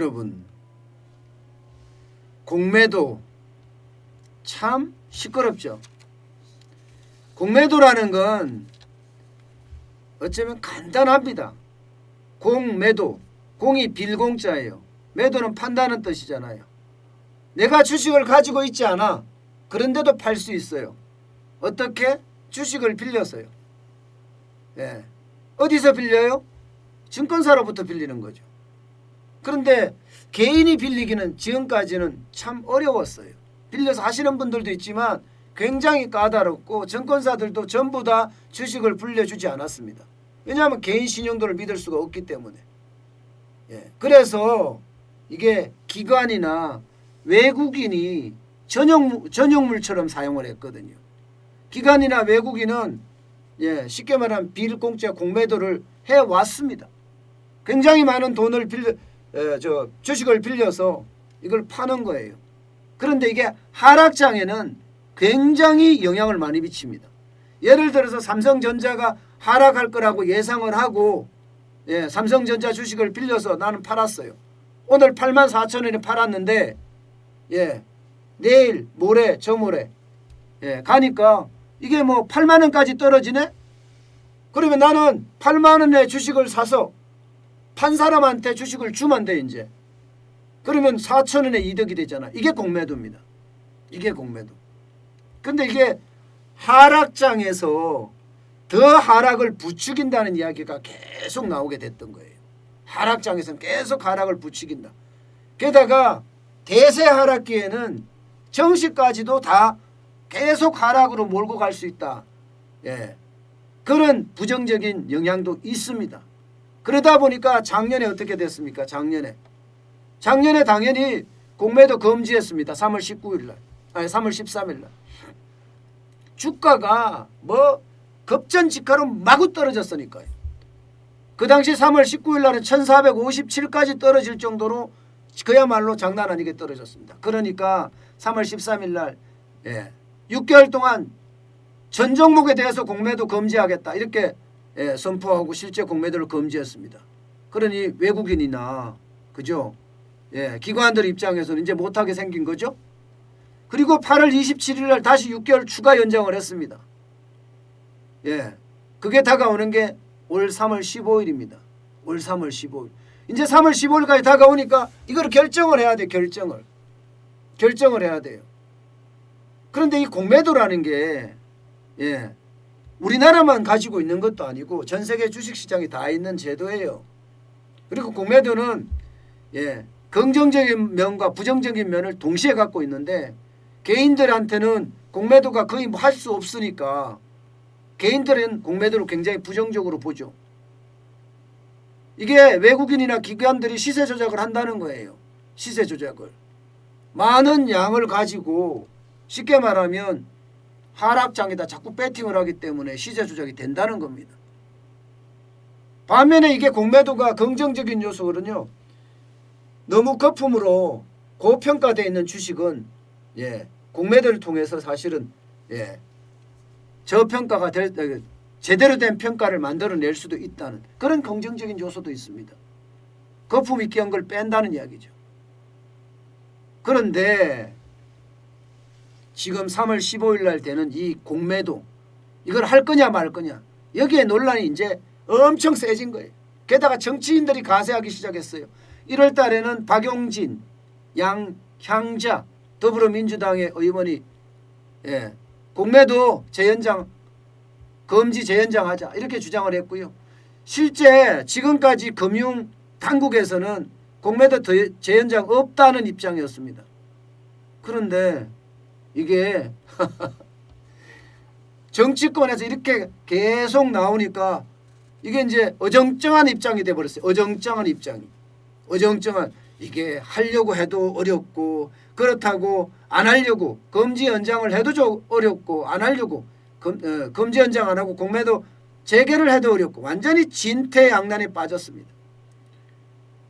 여러분, 공매도 참 시끄럽죠. 공매도라는 건 어쩌면 간단합니다. 공매도, 공이 빌공자예요. 매도는 판다는 뜻이잖아요. 내가 주식을 가지고 있지 않아. 그런데도 팔 수 있어요. 어떻게? 주식을 빌려서요. 예. 어디서 빌려요? 증권사로부터 빌리는 거죠. 그런데 개인이 빌리기는 지금까지는 참 어려웠어요. 빌려서 하시는 분들도 있지만 굉장히 까다롭고 증권사들도 전부 다 주식을 불려주지 않았습니다. 왜냐하면 개인 신용도를 믿을 수가 없기 때문에. 예. 그래서 이게 기관이나 외국인이 전용물처럼 사용을 했거든요. 기관이나 외국인은 쉽게 말하면 빌공짜 공매도를 해왔습니다. 굉장히 많은 돈을 주식을 빌려서 이걸 파는 거예요. 그런데 이게 하락장에는 굉장히 영향을 많이 미칩니다. 예를 들어서 삼성전자가 하락할 거라고 예상을 하고 삼성전자 주식을 빌려서 나는 팔았어요. 오늘 84,000원에 팔았는데 내일 모레 저모레 가니까 이게 뭐 8만 원까지 떨어지네? 그러면 나는 8만 원에 주식을 사서 판 사람한테 주식을 주면 돼 이제. 그러면 4,000원의 이득이 되잖아. 이게 공매도입니다. 이게 공매도. 근데 이게 하락장에서 더 하락을 부추긴다는 이야기가 계속 나오게 됐던 거예요. 하락장에서는 계속 하락을 부추긴다. 게다가 대세 하락기에는 정시까지도 다 계속 하락으로 몰고 갈 수 있다. 그런 부정적인 영향도 있습니다. 그러다 보니까 작년에 어떻게 됐습니까? 작년에 당연히 공매도 금지했습니다. 3월 19일 날. 아니 3월 13일 날. 주가가 급전직하로 마구 떨어졌으니까요. 그 당시 3월 19일 날은 1457까지 떨어질 정도로 그야말로 장난 아니게 떨어졌습니다. 그러니까 3월 13일 날 6개월 동안 전 종목에 대해서 공매도 금지하겠다 이렇게 선포하고 실제 공매도를 금지했습니다. 그러니 외국인이나 그죠? 기관들 입장에서는 이제 못하게 생긴 거죠. 그리고 8월 27일 날 다시 6개월 추가 연장을 했습니다. 그게 다가오는 게 올 3월 15일입니다. 올 3월 15일. 이제 3월 15일까지 다가오니까 이걸 결정을 해야 돼. 결정을 해야 돼요. 그런데 이 공매도라는 게 우리나라만 가지고 있는 것도 아니고 전 세계 주식시장이 다 있는 제도예요. 그리고 공매도는 긍정적인 면과 부정적인 면을 동시에 갖고 있는데 개인들한테는 공매도가 거의 할 수 없으니까 개인들은 공매도를 굉장히 부정적으로 보죠. 이게 외국인이나 기관들이 시세 조작을 한다는 거예요. 시세 조작을. 많은 양을 가지고 쉽게 말하면 하락장에다 자꾸 배팅을 하기 때문에 시세 조작이 된다는 겁니다. 반면에 이게 공매도가 긍정적인 요소거든요. 너무 거품으로 고평가되어 있는 주식은 공매도를 통해서 사실은 저평가가 제대로 된 평가를 만들어낼 수도 있다는 그런 긍정적인 요소도 있습니다. 거품이 끼운 걸 뺀다는 이야기죠. 그런데 지금 3월 15일 날 되는 이 공매도 이걸 할 거냐 말 거냐 여기에 논란이 이제 엄청 세진 거예요. 게다가 정치인들이 가세하기 시작했어요. 1월 달에는 박용진, 양향자 더불어민주당의 의원이 공매도 금지 재연장하자 이렇게 주장을 했고요. 실제 지금까지 금융당국에서는 공매도 재연장 없다는 입장이었습니다. 그런데 이게 정치권에서 이렇게 계속 나오니까 이게 이제 어정쩡한 입장이 돼버렸어요. 어정쩡한 이게 하려고 해도 어렵고 그렇다고 안 하려고 금지 연장을 해도 좀 어렵고 안 하려고 금지 연장 안 하고 공매도 재개를 해도 어렵고 완전히 진퇴양난에 빠졌습니다.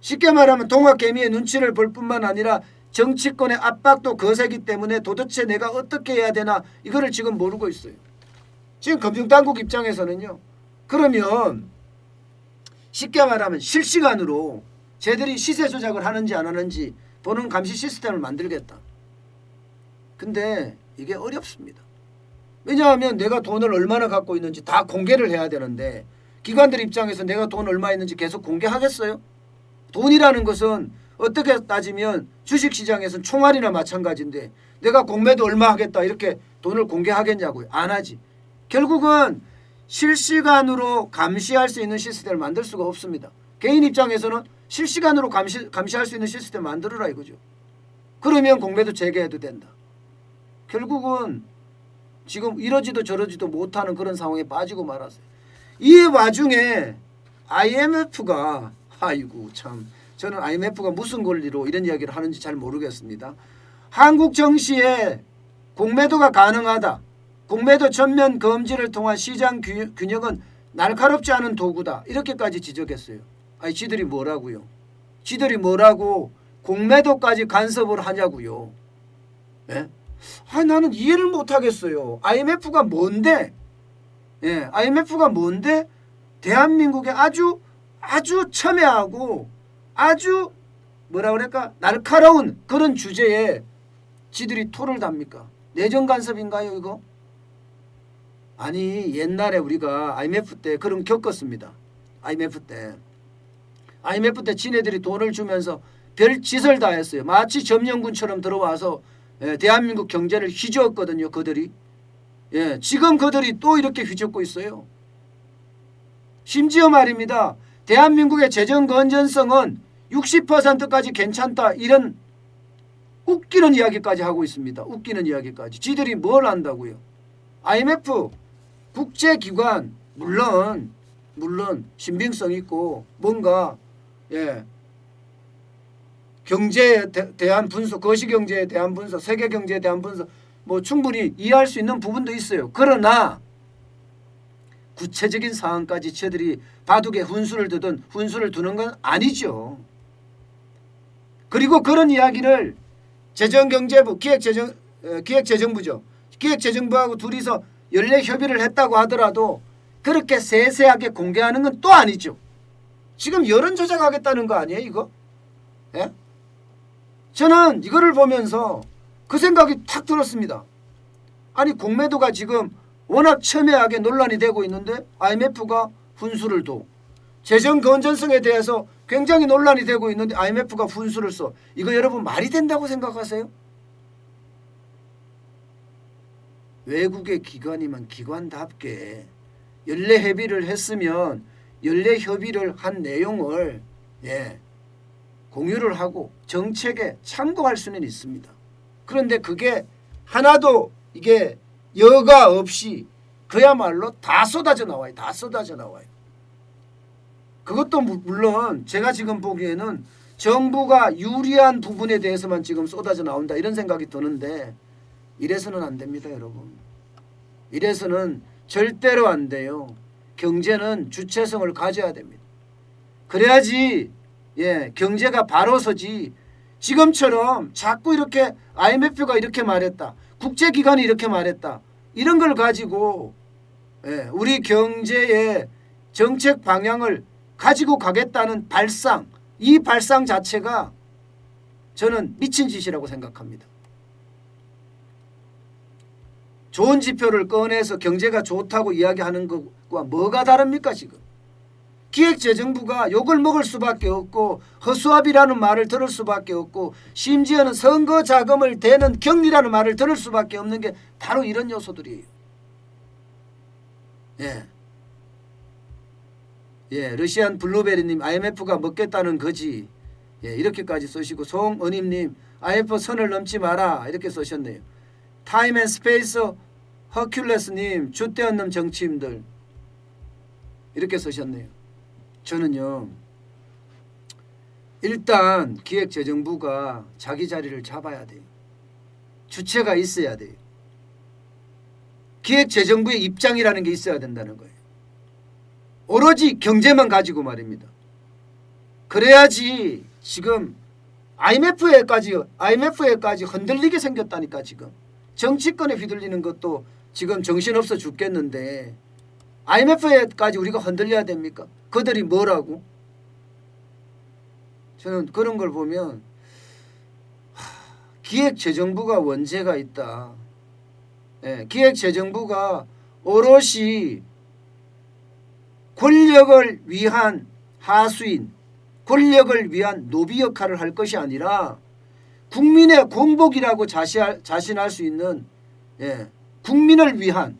쉽게 말하면 동학개미의 눈치를 볼 뿐만 아니라 정치권의 압박도 거세기 때문에 도대체 내가 어떻게 해야 되나 이거를 지금 모르고 있어요. 지금 금융당국 입장에서는요. 그러면 쉽게 말하면 실시간으로 쟤들이 시세 조작을 하는지 안 하는지 보는 감시 시스템을 만들겠다. 근데 이게 어렵습니다. 왜냐하면 내가 돈을 얼마나 갖고 있는지 다 공개를 해야 되는데 기관들 입장에서 내가 돈 얼마 있는지 계속 공개하겠어요? 돈이라는 것은 어떻게 따지면 주식시장에서는 총알이나 마찬가지인데 내가 공매도 얼마 하겠다 이렇게 돈을 공개하겠냐고요. 안 하지. 결국은 실시간으로 감시할 수 있는 시스템을 만들 수가 없습니다. 개인 입장에서는 실시간으로 감시할 수 있는 시스템을 만들어라 이거죠. 그러면 공매도 재개해도 된다. 결국은 지금 이러지도 저러지도 못하는 그런 상황에 빠지고 말았어요. 이 와중에 IMF가 아이고 참 저는 IMF가 무슨 권리로 이런 이야기를 하는지 잘 모르겠습니다. 한국 정시에 공매도가 가능하다. 공매도 전면 금지를 통한 시장 균형은 날카롭지 않은 도구다. 이렇게까지 지적했어요. 아니 지들이 뭐라고요? 지들이 뭐라고 공매도까지 간섭을 하냐고요. 예? 아 나는 이해를 못하겠어요. IMF가 뭔데? 예, IMF가 뭔데? 대한민국의 아주 첨예하고 아주 뭐라 그럴까 날카로운 그런 주제에 지들이 토를 답니까? 내정 간섭인가요 이거? 아니 옛날에 우리가 IMF 때 그런 겪었습니다. IMF 때 지네들이 돈을 주면서 별 짓을 다 했어요. 마치 점령군처럼 들어와서 대한민국 경제를 휘저었거든요. 그들이. 예, 지금 그들이 또 이렇게 휘젓고 있어요. 심지어 말입니다. 대한민국의 재정 건전성은 60%까지 괜찮다. 이런 웃기는 이야기까지 하고 있습니다. 웃기는 이야기까지. 지들이 뭘 안다고요. IMF 국제기관 물론 신빙성 있고 뭔가 경제에 대한 분석, 거시경제에 대한 분석, 세계경제에 대한 분석 뭐 충분히 이해할 수 있는 부분도 있어요. 그러나 구체적인 상황까지 저들이 바둑에 훈수를 두는 건 아니죠. 그리고 그런 이야기를 재정경제부, 기획재정부죠. 기획재정부하고 둘이서 연례 협의를 했다고 하더라도 그렇게 세세하게 공개하는 건 또 아니죠. 지금 여론 조작하겠다는 거 아니에요 이거? 예? 저는 이거를 보면서 그 생각이 탁 들었습니다. 아니 공매도가 지금 워낙 첨예하게 논란이 되고 있는데 IMF가 훈수를 둬. 재정 건전성에 대해서 굉장히 논란이 되고 있는데 IMF가 훈수를 써. 이거 여러분 말이 된다고 생각하세요? 외국의 기관이면 기관답게 연례 협의를 했으면 연례 협의를 한 내용을 공유를 하고 정책에 참고할 수는 있습니다. 그런데 그게 하나도 이게 여과 없이 그야말로 다 쏟아져 나와요. 다 쏟아져 나와요. 그것도 물론 제가 지금 보기에는 정부가 유리한 부분에 대해서만 지금 쏟아져 나온다 이런 생각이 드는데 이래서는 안 됩니다, 여러분. 이래서는 절대로 안 돼요. 경제는 주체성을 가져야 됩니다. 그래야지 경제가 바로 서지. 지금처럼 자꾸 이렇게 IMF가 이렇게 말했다. 국제기관이 이렇게 말했다. 이런 걸 가지고 우리 경제의 정책 방향을 가지고 가겠다는 발상, 이 발상 자체가 저는 미친 짓이라고 생각합니다. 좋은 지표를 꺼내서 경제가 좋다고 이야기하는 것과 뭐가 다릅니까 지금? 기획재정부가 욕을 먹을 수밖에 없고 허수아비라는 말을 들을 수밖에 없고 심지어는 선거 자금을 대는 격리라는 말을 들을 수밖에 없는 게 바로 이런 요소들이에요. 러시안 블루베리님 IMF가 먹겠다는 거지. 이렇게까지 쓰시고 송은임님 IMF 선을 넘지 마라 이렇게 쓰셨네요. 타임 앤 스페이스 허큘레스님 줏대없는 정치인들 이렇게 쓰셨네요. 저는요 일단 기획재정부가 자기 자리를 잡아야 돼요. 주체가 있어야 돼요. 기획재정부의 입장이라는 게 있어야 된다는 거예요. 오로지 경제만 가지고 말입니다. 그래야지 지금 IMF에까지 흔들리게 생겼다니까. 지금 정치권에 휘둘리는 것도 지금 정신없어 죽겠는데 IMF에까지 우리가 흔들려야 됩니까? 그들이 뭐라고? 저는 그런 걸 보면 기획재정부가 원죄가 있다. 예, 기획재정부가 오롯이 권력을 위한 하수인, 권력을 위한 노비 역할을 할 것이 아니라 국민의 공복이라고 자신할 수 있는, 예, 국민을 위한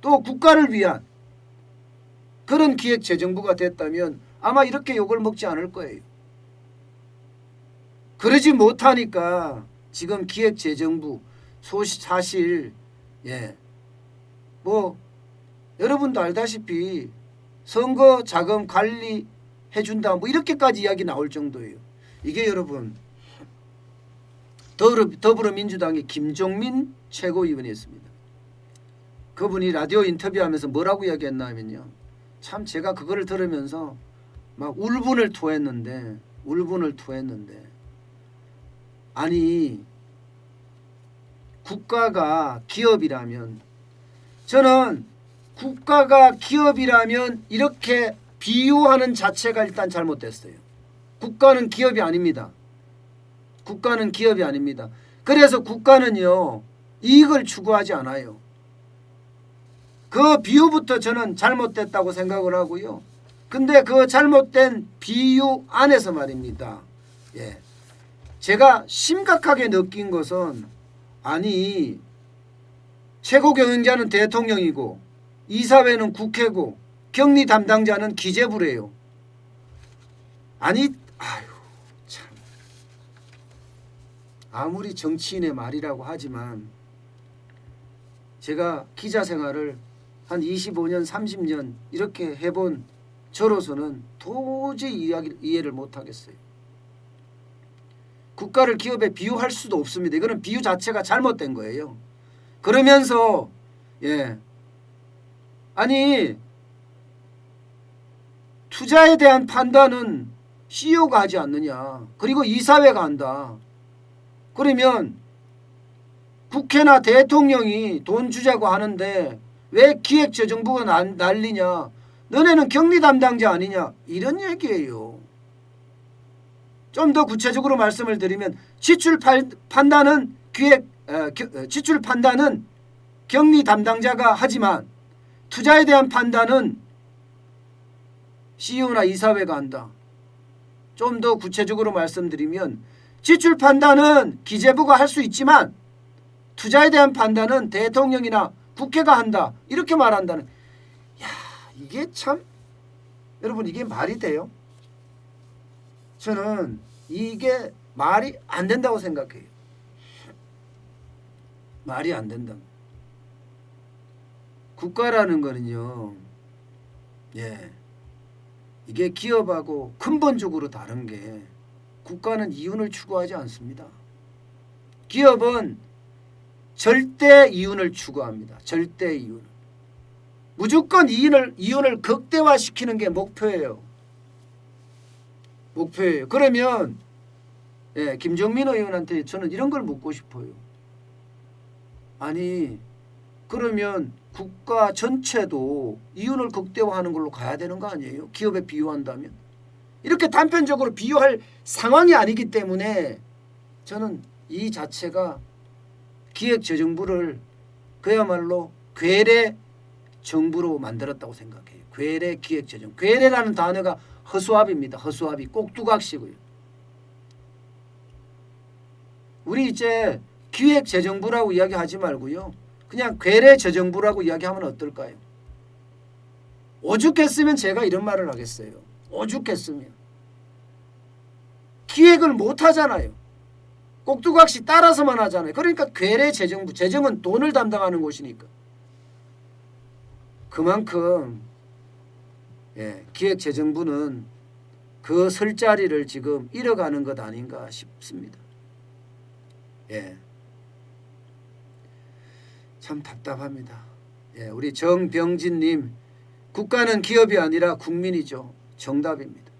또 국가를 위한 그런 기획재정부가 됐다면 아마 이렇게 욕을 먹지 않을 거예요. 그러지 못하니까 지금 기획재정부 사실, 예, 뭐 여러분도 알다시피 선거 자금 관리해 준다 뭐 이렇게까지 이야기 나올 정도예요. 이게 여러분 더불어민주당의 김종민 최고위원이었습니다. 그분이 라디오 인터뷰하면서 뭐라고 이야기했나 하면요, 참 제가 그거를 들으면서 막 울분을 토했는데 아니 국가가 기업이라면, 저는 국가가 기업이라면 이렇게 비유하는 자체가 일단 잘못됐어요. 국가는 기업이 아닙니다. 국가는 기업이 아닙니다. 그래서 국가는요 이익을 추구하지 않아요. 그 비유부터 저는 잘못됐다고 생각을 하고요. 근데 그 잘못된 비유 안에서 말입니다. 예, 제가 심각하게 느낀 것은, 아니 최고 경영자는 대통령이고 이사회는 국회고 격리 담당자는 기재부래요. 아니 아유 참, 아무리 정치인의 말이라고 하지만 제가 기자 생활을 한 25년 30년 이렇게 해본 저로서는 도저히 이해를 못하겠어요. 국가를 기업에 비유할 수도 없습니다. 이거는 비유 자체가 잘못된 거예요. 그러면서, 예, 아니 투자에 대한 판단은 CEO가 하지 않느냐, 그리고 이사회가 한다. 그러면 국회나 대통령이 돈 주자고 하는데 왜 기획재정부가 난리냐, 너네는 격리 담당자 아니냐, 이런 얘기예요. 좀 더 구체적으로 말씀을 드리면 지출 판단은 지출 판단은 격리 담당자가 하지만 투자에 대한 판단은 CEO나 이사회가 한다. 좀 더 구체적으로 말씀드리면 지출 판단은 기재부가 할 수 있지만 투자에 대한 판단은 대통령이나 국회가 한다. 이렇게 말한다는. 야, 이게 참, 여러분 이게 말이 돼요? 저는 이게 말이 안 된다고 생각해요. 말이 안 된다. 국가라는 거는요, 예, 이게 기업하고 근본적으로 다른 게, 국가는 이윤을 추구하지 않습니다. 기업은 절대 이윤을 추구합니다. 절대 이윤. 무조건 이윤을 극대화시키는 게 목표예요. 그러면, 예, 김정민 의원한테 저는 이런 걸 묻고 싶어요. 아니 그러면 국가 전체도 이윤을 극대화하는 걸로 가야 되는 거 아니에요? 기업에 비유한다면. 이렇게 단편적으로 비유할 상황이 아니기 때문에 저는 이 자체가 기획재정부를 그야말로 괴뢰 정부로 만들었다고 생각해요. 괴뢰 기획재정. 괴뢰라는 단어가 허수아비입니다. 허수아비. 꼭두각시고요. 우리 이제 기획재정부라고 이야기하지 말고요, 그냥 괴뢰재정부라고 이야기하면 어떨까요? 오죽했으면 제가 이런 말을 하겠어요. 오죽했으면. 기획을 못하잖아요. 꼭두각시 따라서만 하잖아요. 그러니까 괴뢰재정부. 재정은 돈을 담당하는 곳이니까. 그만큼, 예, 기획재정부는 그 설 자리를 지금 잃어가는 것 아닌가 싶습니다. 예, 참 답답합니다. 예, 우리 정병진님, 국가는 기업이 아니라 국민이죠. 정답입니다.